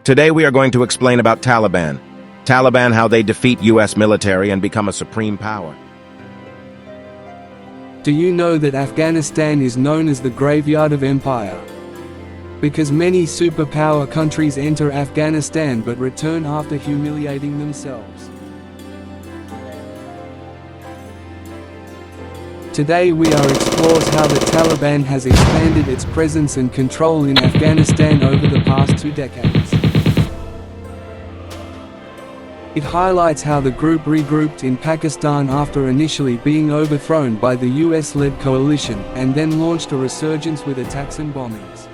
Today we are going to explain about Taliban. Taliban, how they defeat US military and become a supreme power. Do you know that Afghanistan is known as the graveyard of empire? Because many superpower countries enter Afghanistan but return after humiliating themselves. Today we are explores how the Taliban has expanded its presence and control in Afghanistan over the past 2 decades. It highlights how the group regrouped in Pakistan after initially being overthrown by the US-led coalition, and then launched a resurgence with attacks and bombings.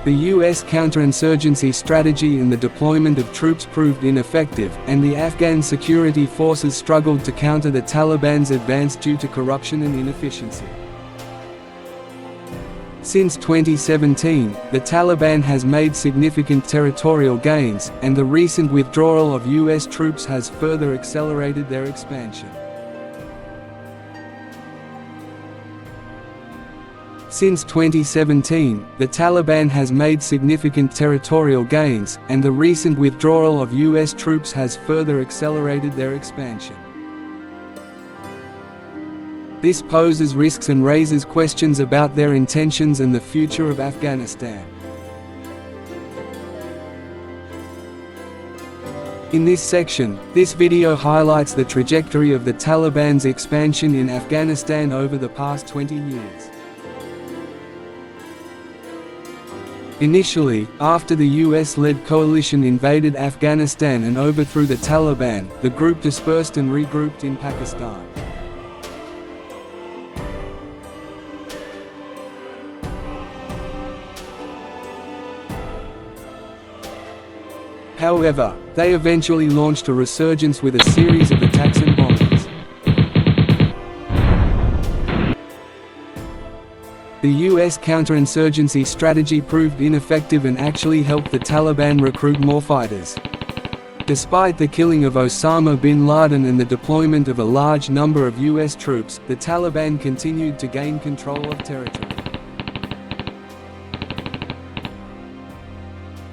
The US counterinsurgency strategy and the deployment of troops proved ineffective, and the Afghan security forces struggled to counter the Taliban's advance due to corruption and inefficiency. Since 2017, the Taliban has made significant territorial gains, and the recent withdrawal of US troops has further accelerated their expansion. Since 2017, the Taliban has made significant territorial gains, and the recent withdrawal of US troops has further accelerated their expansion. This poses risks and raises questions about their intentions and the future of Afghanistan. In this section, this video highlights the trajectory of the Taliban's expansion in Afghanistan over the past 20 years. Initially, after the US-led coalition invaded Afghanistan and overthrew the Taliban, the group dispersed and regrouped in Pakistan. However, they eventually launched a resurgence with a series of attacks and bombings. The US counterinsurgency strategy proved ineffective and actually helped the Taliban recruit more fighters. Despite the killing of Osama bin Laden and the deployment of a large number of US troops, the Taliban continued to gain control of territory.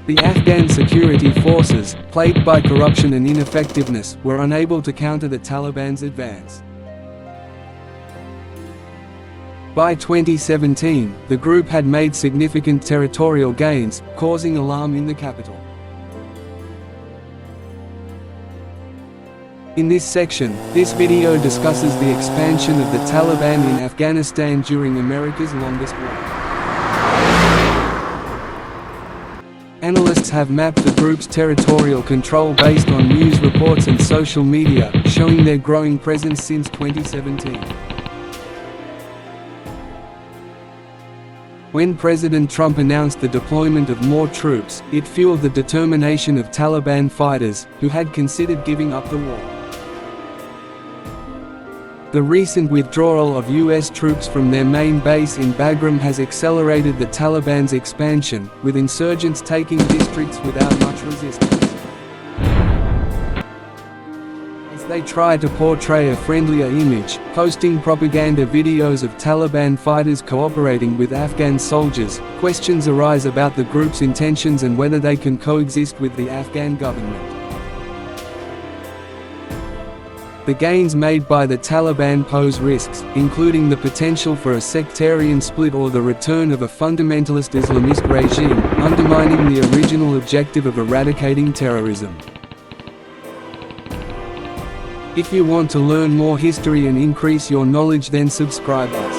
The Afghan security forces, plagued by corruption and ineffectiveness, were unable to counter the Taliban's advance. By 2017, the group had made significant territorial gains, causing alarm in the capital. In this section, this video discusses the expansion of the Taliban in Afghanistan during America's longest war. Analysts have mapped the group's territorial control based on news reports and social media, showing their growing presence since 2017. When President Trump announced the deployment of more troops, it fueled the determination of Taliban fighters, who had considered giving up the war. The recent withdrawal of US troops from their main base in Bagram has accelerated the Taliban's expansion, with insurgents taking districts without much resistance. As they try to portray a friendlier image, posting propaganda videos of Taliban fighters cooperating with Afghan soldiers, questions arise about the group's intentions and whether they can coexist with the Afghan government. The gains made by the Taliban pose risks, including the potential for a sectarian split or the return of a fundamentalist Islamist regime, undermining the original objective of eradicating terrorism. If you want to learn more history and increase your knowledge, then subscribe us.